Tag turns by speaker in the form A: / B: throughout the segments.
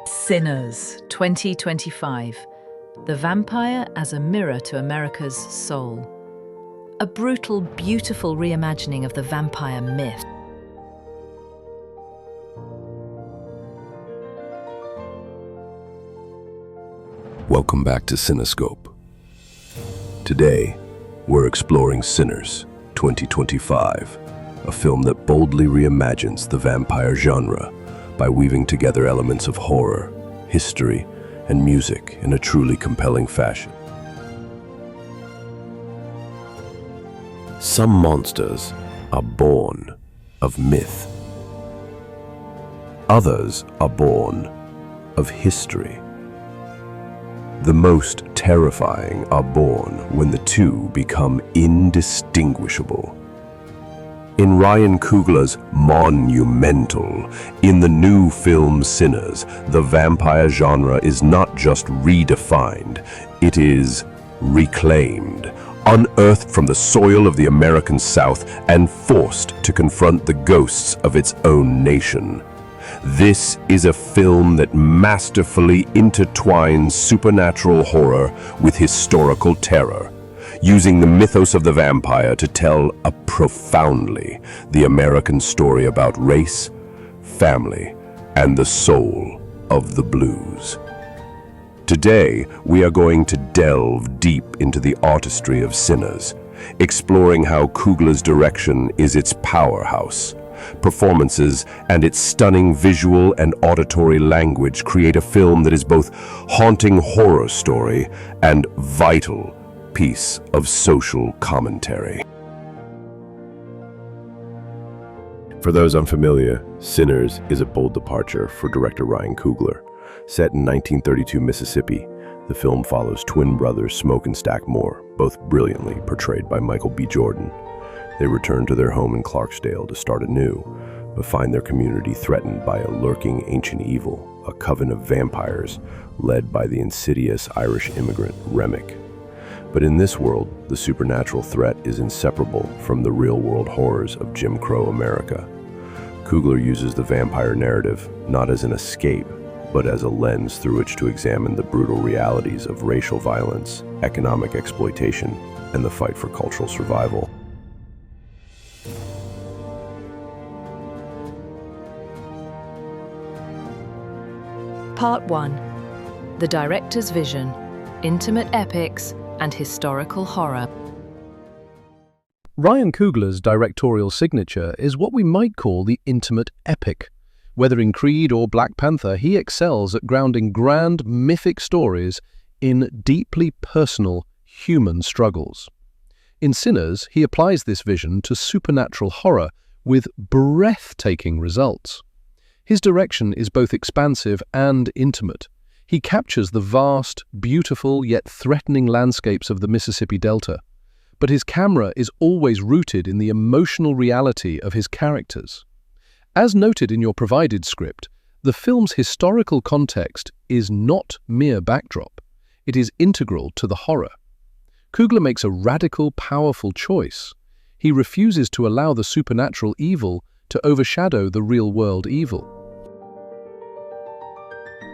A: Sinners, 2025. The Vampire as a Mirror to America's Soul. A brutal, beautiful reimagining of the vampire myth.
B: Welcome back to CineScope. Today, we're exploring Sinners, 2025, a film that boldly reimagines the vampire genre by weaving together elements of horror, history, and music in a truly compelling fashion. Some monsters are born of myth. Others are born of history. The most terrifying are born when the two become indistinguishable. In Ryan Coogler's monumental, in the new film Sinners, the vampire genre is not just redefined, it is reclaimed, unearthed from the soil of the American South and forced to confront the ghosts of its own nation. This is a film that masterfully intertwines supernatural horror with historical terror, using the mythos of the vampire to tell a profoundly the American story about race, family, and the soul of the blues. Today, we are going to delve deep into the artistry of Sinners, exploring how Coogler's direction is its powerhouse. Performances and its stunning visual and auditory language create a film that is both haunting horror story and vital piece of social commentary. For those unfamiliar, Sinners is a bold departure for director Ryan Coogler. Set in 1932 Mississippi, the film follows twin brothers Smoke and Stack Moore, both brilliantly portrayed by Michael B. Jordan. They return to their home in Clarksdale to start anew, but find their community threatened by a lurking ancient evil, a coven of vampires led by the insidious Irish immigrant Remick. But in this world, the supernatural threat is inseparable from the real-world horrors of Jim Crow America. Coogler uses the vampire narrative not as an escape, but as a lens through which to examine the brutal realities of racial violence, economic exploitation, and the fight for cultural survival.
A: Part 1. The director's vision, intimate epics, and historical horror.
C: Ryan Coogler's directorial signature is what we might call the intimate epic. Whether in Creed or Black Panther, he excels at grounding grand, mythic stories in deeply personal, human struggles. In Sinners, he applies this vision to supernatural horror with breathtaking results. His direction is both expansive and intimate. He captures the vast, beautiful yet threatening landscapes of the Mississippi Delta, but his camera is always rooted in the emotional reality of his characters. As noted in your provided script, the film's historical context is not mere backdrop. It is integral to the horror. Coogler makes a radical, powerful choice. He refuses to allow the supernatural evil to overshadow the real-world evil.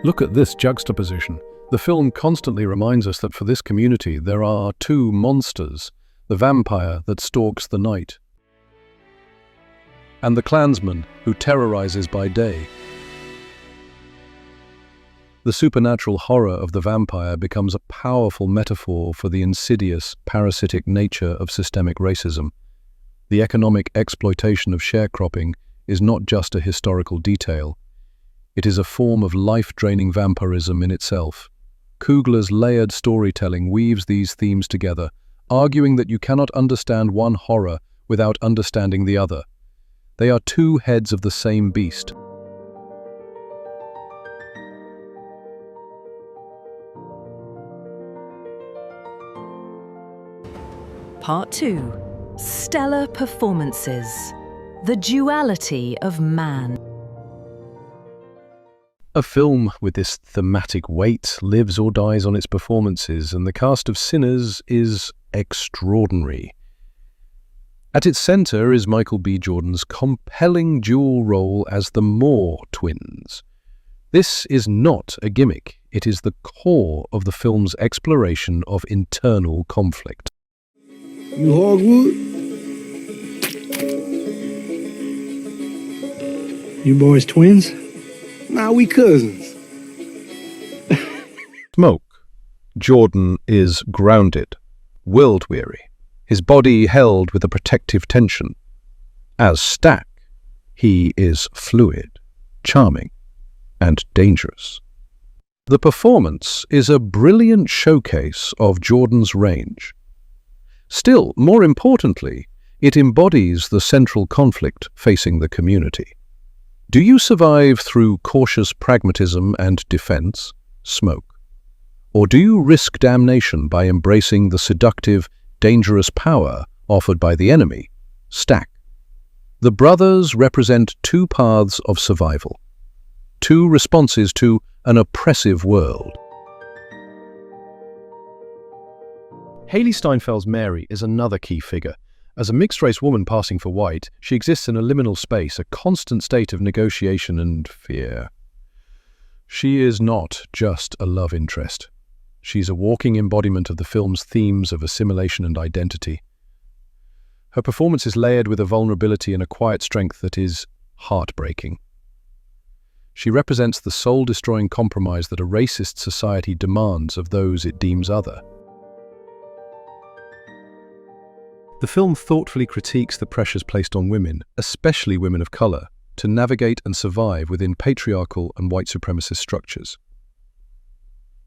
C: Look at this juxtaposition. The film constantly reminds us that for this community there are two monsters, the vampire that stalks the night, and the Klansman who terrorizes by day. The supernatural horror of the vampire becomes a powerful metaphor for the insidious, parasitic nature of systemic racism. The economic exploitation of sharecropping is not just a historical detail. It is a form of life-draining vampirism in itself. Coogler's layered storytelling weaves these themes together, arguing that you cannot understand one horror without understanding the other. They are two heads of the same beast.
A: Part 2. Stellar performances. The duality of man.
C: A film with this thematic weight lives or dies on its performances, and the cast of Sinners is extraordinary. At its center is Michael B. Jordan's compelling dual role as the Moore twins. This is not a gimmick. It is the core of the film's exploration of internal conflict.
D: You hardwood? You boys twins? Nah, we cousins.
C: Smoke. Jordan is grounded, world-weary, his body held with a protective tension. As Stack, he is fluid, charming, and dangerous. The performance is a brilliant showcase of Jordan's range. Still, more importantly, it embodies the central conflict facing the community. Do you survive through cautious pragmatism and defense, Smoke? Or do you risk damnation by embracing the seductive, dangerous power offered by the enemy, Stack? The brothers represent two paths of survival, two responses to an oppressive world. Hailee Steinfeld's Mary is another key figure. As a mixed-race woman passing for white, she exists in a liminal space, a constant state of negotiation and fear. She is not just a love interest. She's a walking embodiment of the film's themes of assimilation and identity. Her performance is layered with a vulnerability and a quiet strength that is heartbreaking. She represents the soul-destroying compromise that a racist society demands of those it deems other. The film thoughtfully critiques the pressures placed on women, especially women of color, to navigate and survive within patriarchal and white supremacist structures.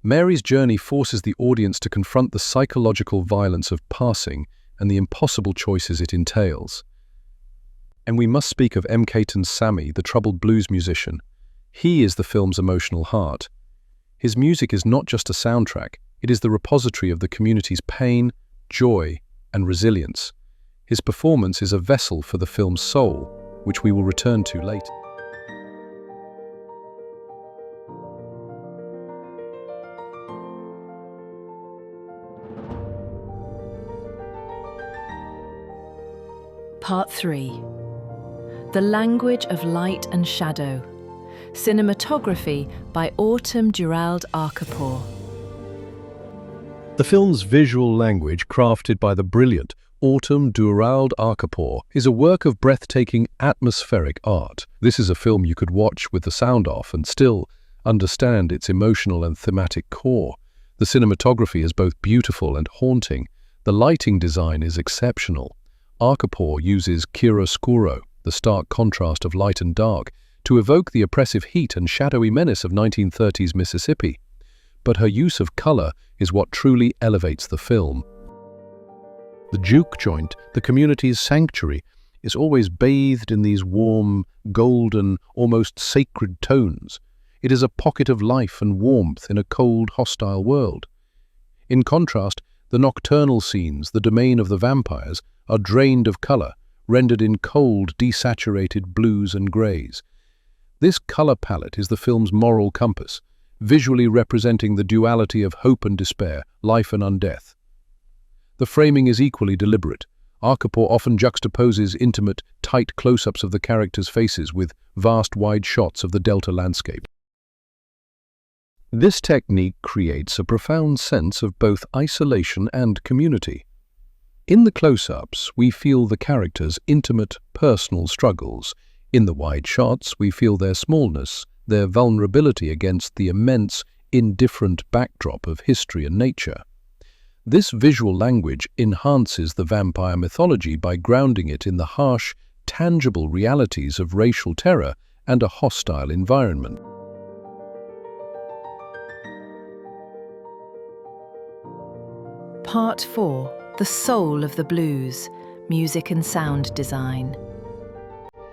C: Mary's journey forces the audience to confront the psychological violence of passing and the impossible choices it entails. And we must speak of M. Caton's Sammy, the troubled blues musician. He is the film's emotional heart. His music is not just a soundtrack, it is the repository of the community's pain, joy, and resilience. His performance is a vessel for the film's soul, which we will return to later.
A: Part 3. The Language of Light and Shadow. Cinematography by Durald Arkapaw.
C: The film's visual language, crafted by the brilliant Durald Arkapaw, is a work of breathtaking atmospheric art. This is a film you could watch with the sound off and still understand its emotional and thematic core. The cinematography is both beautiful and haunting. The lighting design is exceptional. Arkapaw uses chiaroscuro, the stark contrast of light and dark, to evoke the oppressive heat and shadowy menace of 1930s Mississippi. But her use of color is what truly elevates the film. The juke joint, the community's sanctuary, is always bathed in these warm, golden, almost sacred tones. It is a pocket of life and warmth in a cold, hostile world. In contrast, the nocturnal scenes, the domain of the vampires, are drained of color, rendered in cold, desaturated blues and grays. This color palette is the film's moral compass, visually representing the duality of hope and despair, life and undeath. The framing is equally deliberate. Arkapaw often juxtaposes intimate, tight close-ups of the characters' faces with vast, wide shots of the Delta landscape. This technique creates a profound sense of both isolation and community. In the close-ups, we feel the characters' intimate, personal struggles. In the wide shots, we feel their smallness, their vulnerability against the immense, indifferent backdrop of history and nature. This visual language enhances the vampire mythology by grounding it in the harsh, tangible realities of racial terror and a hostile environment.
A: Part 4. The Soul of the Blues. Music and Sound Design.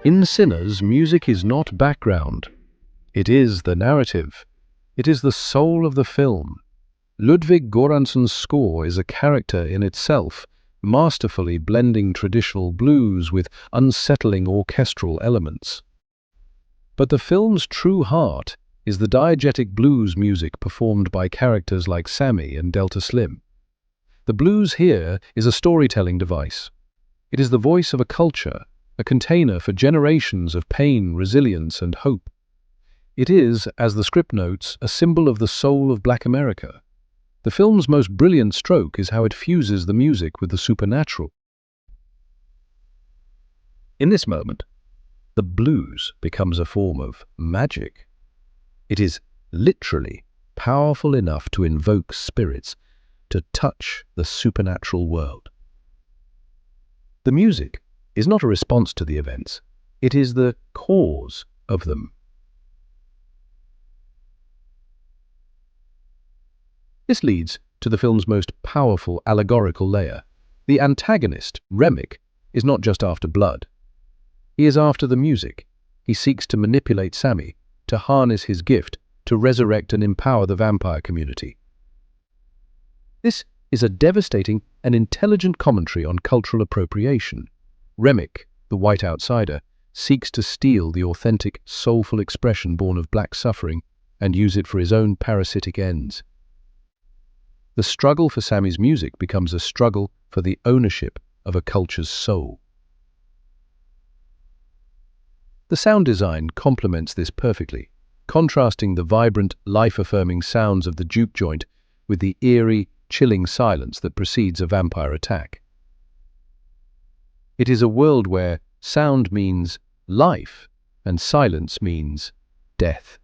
C: In Sinners, music is not background. It is the narrative. It is the soul of the film. Ludwig Göransson's score is a character in itself, masterfully blending traditional blues with unsettling orchestral elements. But the film's true heart is the diegetic blues music performed by characters like Sammy and Delta Slim. The blues here is a storytelling device. It is the voice of a culture, a container for generations of pain, resilience, and hope. It is, as the script notes, a symbol of the soul of Black America. The film's most brilliant stroke is how it fuses the music with the supernatural. In this moment, the blues becomes a form of magic. It is literally powerful enough to invoke spirits, to touch the supernatural world. The music is not a response to the events, it is the cause of them. This leads to the film's most powerful allegorical layer. The antagonist, Remick, is not just after blood. He is after the music. He seeks to manipulate Sammy, to harness his gift, to resurrect and empower the vampire community. This is a devastating and intelligent commentary on cultural appropriation. Remick, the white outsider, seeks to steal the authentic, soulful expression born of black suffering and use it for his own parasitic ends. The struggle for Sammy's music becomes a struggle for the ownership of a culture's soul. The sound design complements this perfectly, contrasting the vibrant, life-affirming sounds of the juke joint with the eerie, chilling silence that precedes a vampire attack. It is a world where sound means life and silence means death.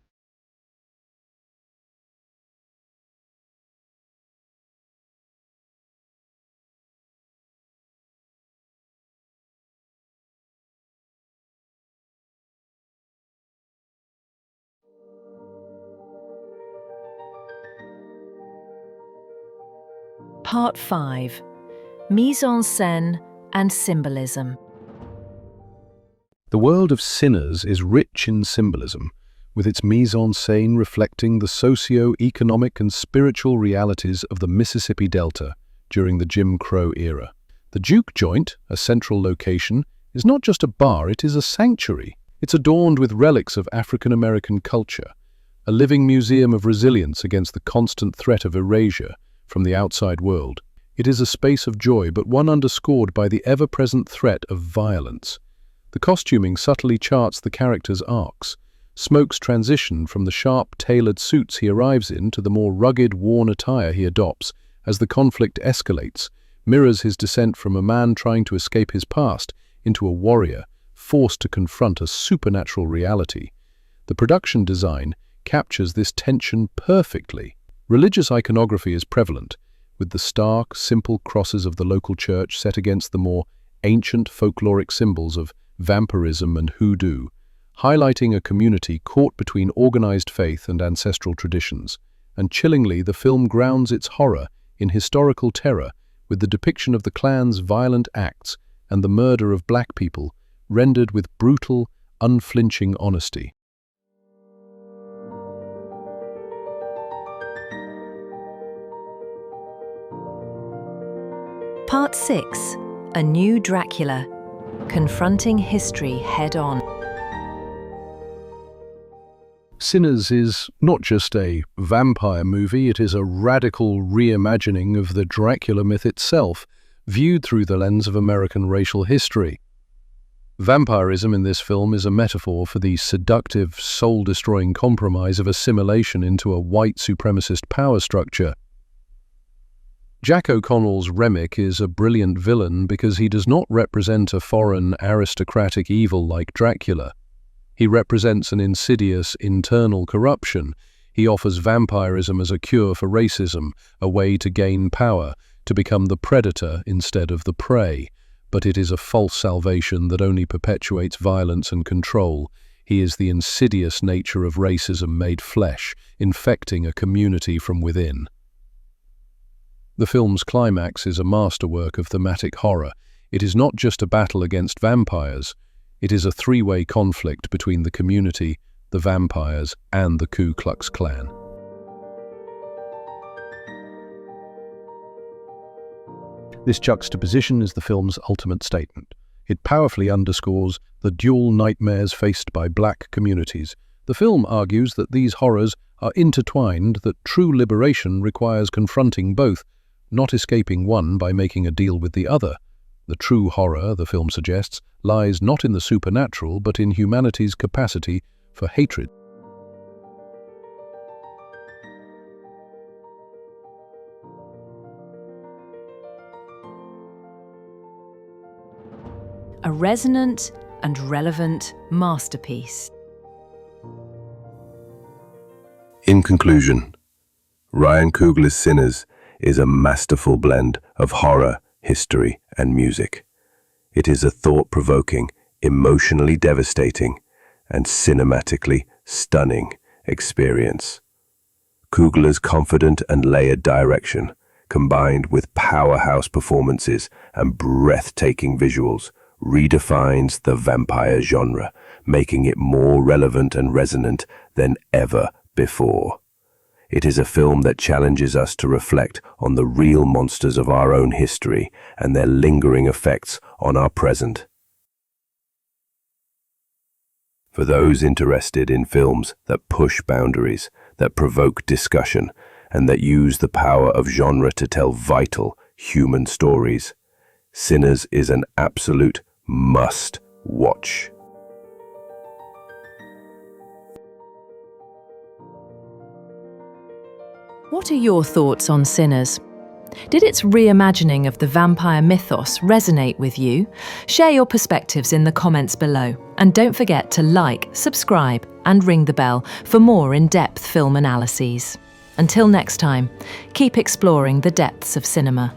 A: Part 5. Mise-en-scène and Symbolism.
C: The world of Sinners is rich in symbolism, with its mise-en-scène reflecting the socio-economic and spiritual realities of the Mississippi Delta during the Jim Crow era. The juke joint, a central location, is not just a bar, it is a sanctuary. It's adorned with relics of African-American culture, a living museum of resilience against the constant threat of erasure from the outside world. It is a space of joy, but one underscored by the ever-present threat of violence. The costuming subtly charts the character's arcs. Smoke's transition from the sharp, tailored suits he arrives in to the more rugged, worn attire he adopts as the conflict escalates mirrors his descent from a man trying to escape his past into a warrior forced to confront a supernatural reality. The production design captures this tension perfectly. Religious iconography is prevalent, with the stark, simple crosses of the local church set against the more ancient folkloric symbols of vampirism and hoodoo, highlighting a community caught between organized faith and ancestral traditions. And chillingly, the film grounds its horror in historical terror, with the depiction of the Klan's violent acts and the murder of black people rendered with brutal, unflinching honesty.
A: Part 6. A New Dracula. Confronting history head-on.
C: Sinners is not just a vampire movie, it is a radical reimagining of the Dracula myth itself, viewed through the lens of American racial history. Vampirism in this film is a metaphor for the seductive, soul-destroying compromise of assimilation into a white supremacist power structure. Jack O'Connell's Remick is a brilliant villain because he does not represent a foreign, aristocratic evil like Dracula. He represents an insidious, internal corruption. He offers vampirism as a cure for racism, a way to gain power, to become the predator instead of the prey. But it is a false salvation that only perpetuates violence and control. He is the insidious nature of racism made flesh, infecting a community from within. The film's climax is a masterwork of thematic horror. It is not just a battle against vampires. It is a three-way conflict between the community, the vampires, and the Ku Klux Klan. This juxtaposition is the film's ultimate statement. It powerfully underscores the dual nightmares faced by black communities. The film argues that these horrors are intertwined, that true liberation requires confronting both, not escaping one by making a deal with the other. The true horror, the film suggests, lies not in the supernatural but in humanity's capacity for hatred.
A: resonant and relevant masterpiece.
B: In conclusion, Ryan Coogler's Sinners is a masterful blend of horror, history, and music. It is a thought-provoking, emotionally devastating, and cinematically stunning experience. Coogler's confident and layered direction, combined with powerhouse performances and breathtaking visuals, redefines the vampire genre, making it more relevant and resonant than ever before. It is a film that challenges us to reflect on the real monsters of our own history and their lingering effects on our present. For those interested in films that push boundaries, that provoke discussion, and that use the power of genre to tell vital human stories, Sinners is an absolute must-watch.
A: What are your thoughts on Sinners? Did its reimagining of the vampire mythos resonate with you? Share your perspectives in the comments below, and don't forget to like, subscribe, and ring the bell for more in-depth film analyses. Until next time, keep exploring the depths of cinema.